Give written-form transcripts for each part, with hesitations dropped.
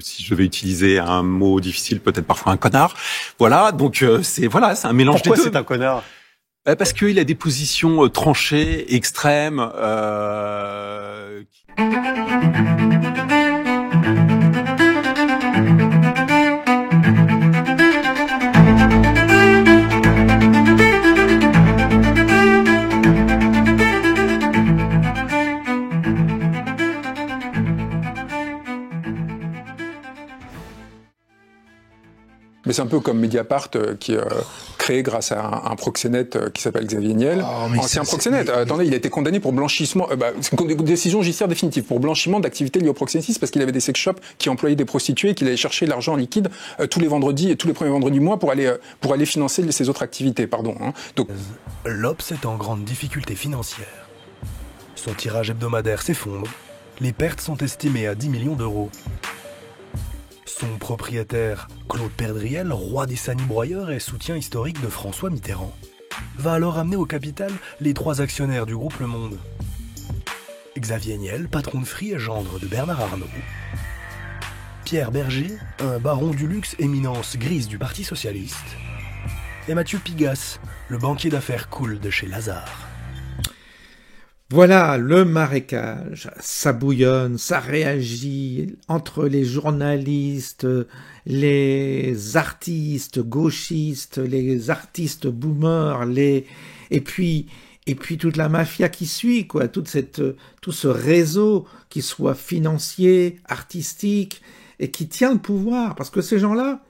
si je vais utiliser un mot difficile, peut-être parfois un connard. Voilà, donc c'est un mélange des deux. Pourquoi c'est un connard? Parce qu'il a des positions tranchées, extrêmes. Mais c'est un peu comme Mediapart qui est créé grâce à un proxénète qui s'appelle Xavier Niel. Ancien proxénète. Attendez, il a été condamné pour blanchissement. C'est une décision judiciaire définitive pour blanchiment d'activités liées au proxénétisme parce qu'il avait des sex shops qui employaient des prostituées et qu'il allait chercher l'argent en liquide tous les vendredis et tous les premiers vendredis du mois pour aller financer ses autres activités. Donc, l'Obs est en grande difficulté financière. Son tirage hebdomadaire s'effondre. Les pertes sont estimées à 10 millions d'euros. Son propriétaire, Claude Perdriel, roi des sanibroyeurs et soutien historique de François Mitterrand, va alors amener au capital les 3 actionnaires du groupe Le Monde. Xavier Niel, patron de Free et gendre de Bernard Arnault. Pierre Berger, un baron du luxe éminence grise du Parti Socialiste. Et Mathieu Pigasse, le banquier d'affaires cool de chez Lazare. Voilà, le marécage, ça bouillonne, ça réagit entre les journalistes, les artistes gauchistes, les artistes boomers, et puis toute la mafia qui suit, quoi, tout ce réseau qui soit financier, artistique, et qui tient le pouvoir, parce que ces gens-là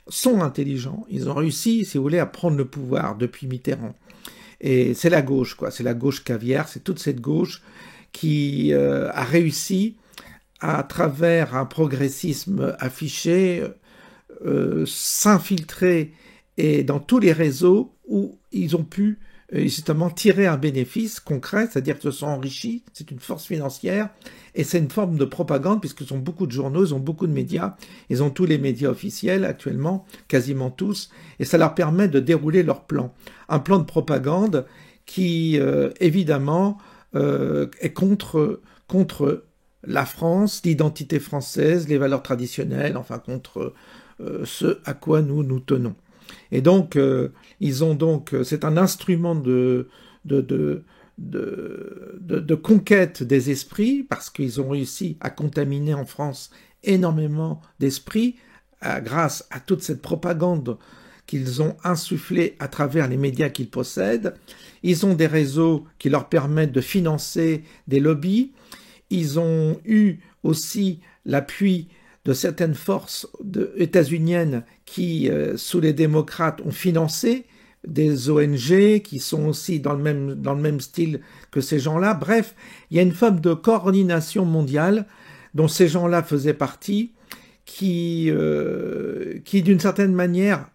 sont intelligents, ils ont réussi, si vous voulez, à prendre le pouvoir depuis Mitterrand. Et c'est la gauche, quoi. C'est la gauche caviar, c'est toute cette gauche qui a réussi, à travers un progressisme affiché, s'infiltrer et dans tous les réseaux où ils ont pu justement tirer un bénéfice concret, c'est-à-dire qu'ils se sont enrichis, c'est une force financière, et c'est une forme de propagande, puisqu'ils ont beaucoup de journaux, ils ont beaucoup de médias, ils ont tous les médias officiels actuellement, quasiment tous, et ça leur permet de dérouler leur plan. Un plan de propagande qui, évidemment, est contre la France, l'identité française, les valeurs traditionnelles, enfin contre ce à quoi nous tenons. Et donc, c'est un instrument de conquête des esprits, parce qu'ils ont réussi à contaminer en France énormément d'esprits, grâce à toute cette propagande qu'ils ont insufflée à travers les médias qu'ils possèdent. Ils ont des réseaux qui leur permettent de financer des lobbies. Ils ont eu aussi l'appui de certaines forces états-uniennes qui, sous les démocrates, ont financé des ONG qui sont aussi dans le même style que ces gens-là. Bref, il y a une forme de coordination mondiale dont ces gens-là faisaient partie, qui d'une certaine manière,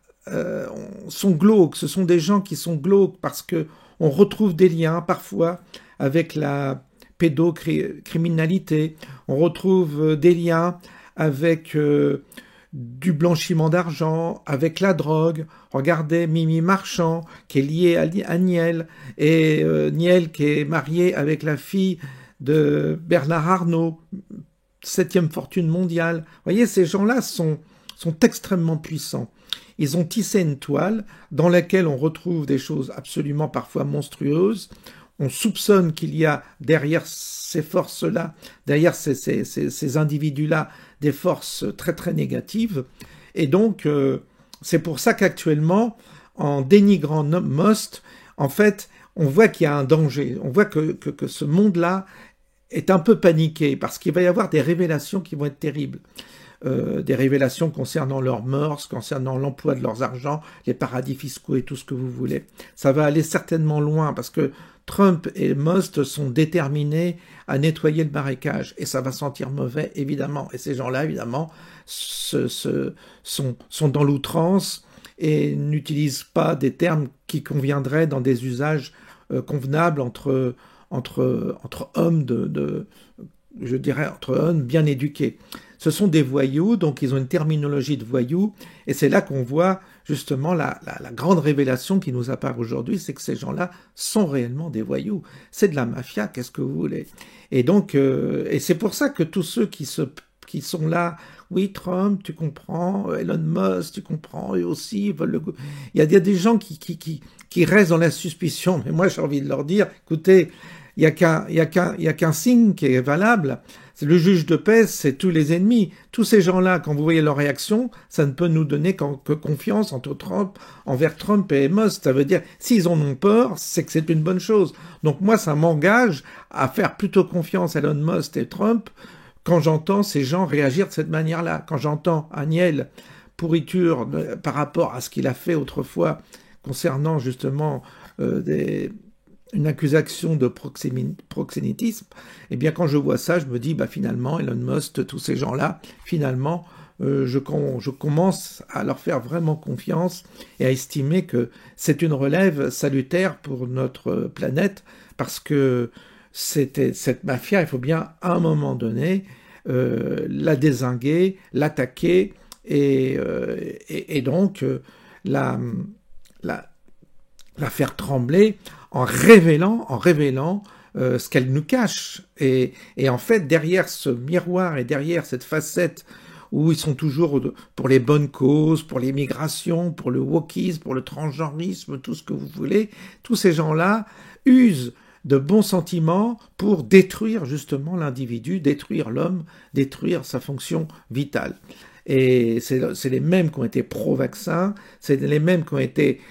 sont glauques. Ce sont des gens qui sont glauques parce que on retrouve des liens parfois avec la pédocriminalité, on retrouve des liens avec du blanchiment d'argent, avec la drogue. Regardez Mimi Marchand, qui est liée à Niel, et Niel qui est marié avec la fille de Bernard Arnault, 7e fortune mondiale. Vous voyez, ces gens-là sont extrêmement puissants. Ils ont tissé une toile dans laquelle on retrouve des choses absolument parfois monstrueuses. On soupçonne qu'il y a derrière ces forces-là, derrière ces individus-là, des forces très très négatives. Et donc, c'est pour ça qu'actuellement, en dénigrant Most, en fait, on voit qu'il y a un danger. On voit que ce monde-là est un peu paniqué, parce qu'il va y avoir des révélations qui vont être terribles. Des révélations concernant leurs mœurs, concernant l'emploi de leurs argents, les paradis fiscaux et tout ce que vous voulez. Ça va aller certainement loin, parce que Trump et Most sont déterminés à nettoyer le marécage, et ça va sentir mauvais, évidemment. Et ces gens-là, évidemment, sont dans l'outrance et n'utilisent pas des termes qui conviendraient dans des usages convenables entre hommes je dirais, entre hommes bien éduqués. Ce sont des voyous, donc ils ont une terminologie de voyous, et c'est là qu'on voit justement la grande révélation qui nous apparaît aujourd'hui, c'est que ces gens-là sont réellement des voyous. C'est de la mafia, qu'est-ce que vous voulez? Et donc, et c'est pour ça que tous ceux qui qui sont là. Oui, Trump, tu comprends, Elon Musk, tu comprends, eux aussi, ils veulent il y a des gens qui restent dans la suspicion, mais moi j'ai envie de leur dire, écoutez, il y a qu'un signe qui est valable, c'est le juge de paix, c'est tous les ennemis. Tous ces gens-là, quand vous voyez leur réaction, ça ne peut nous donner que confiance envers Trump et Musk. Ça veut dire, s'ils en ont peur, c'est que c'est une bonne chose. Donc moi, ça m'engage à faire plutôt confiance à Elon Musk et Trump quand j'entends ces gens réagir de cette manière-là. Quand j'entends Agnel pourriture par rapport à ce qu'il a fait autrefois concernant justement une accusation de proxénétisme, eh bien quand je vois ça, je me dis finalement Elon Musk, tous ces gens-là, finalement je commence à leur faire vraiment confiance et à estimer que c'est une relève salutaire pour notre planète, parce que cette mafia, il faut bien à un moment donné la dézinguer, l'attaquer et donc la faire trembler en révélant ce qu'elle nous cache. Et en fait, derrière ce miroir et derrière cette facette où ils sont toujours pour les bonnes causes, pour les migrations, pour le wokisme, pour le transgenrisme, tout ce que vous voulez, tous ces gens-là usent de bons sentiments pour détruire justement l'individu, détruire l'homme, détruire sa fonction vitale. Et c'est les mêmes qui ont été pro-vaccin, c'est les mêmes qui ont été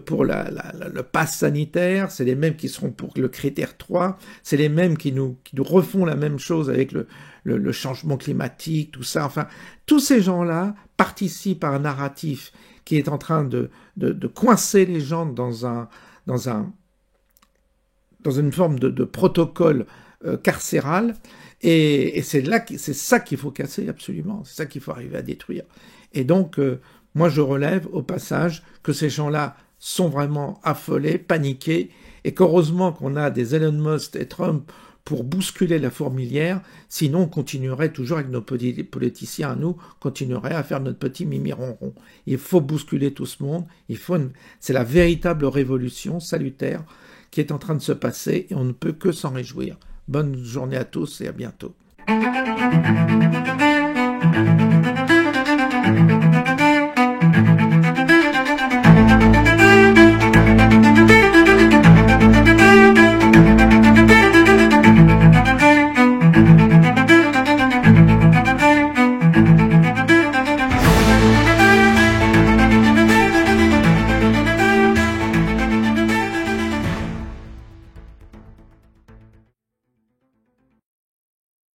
pour le pass sanitaire, c'est les mêmes qui seront pour le critère 3, c'est les mêmes qui nous refont la même chose avec le changement climatique, tout ça. Enfin, tous ces gens-là participent à un narratif qui est en train de coincer les gens dans une forme de protocole carcéral, et c'est ça qu'il faut casser absolument, c'est ça qu'il faut arriver à détruire. Et donc, moi je relève au passage que ces gens-là sont vraiment affolés, paniqués, et qu'heureusement qu'on a des Elon Musk et Trump pour bousculer la fourmilière, sinon on continuerait toujours avec nos petits politiciens à nous, continuerait à faire notre petit mimi-ronron. Il faut bousculer tout ce monde, c'est la véritable révolution salutaire qui est en train de se passer, et on ne peut que s'en réjouir. Bonne journée à tous et à bientôt.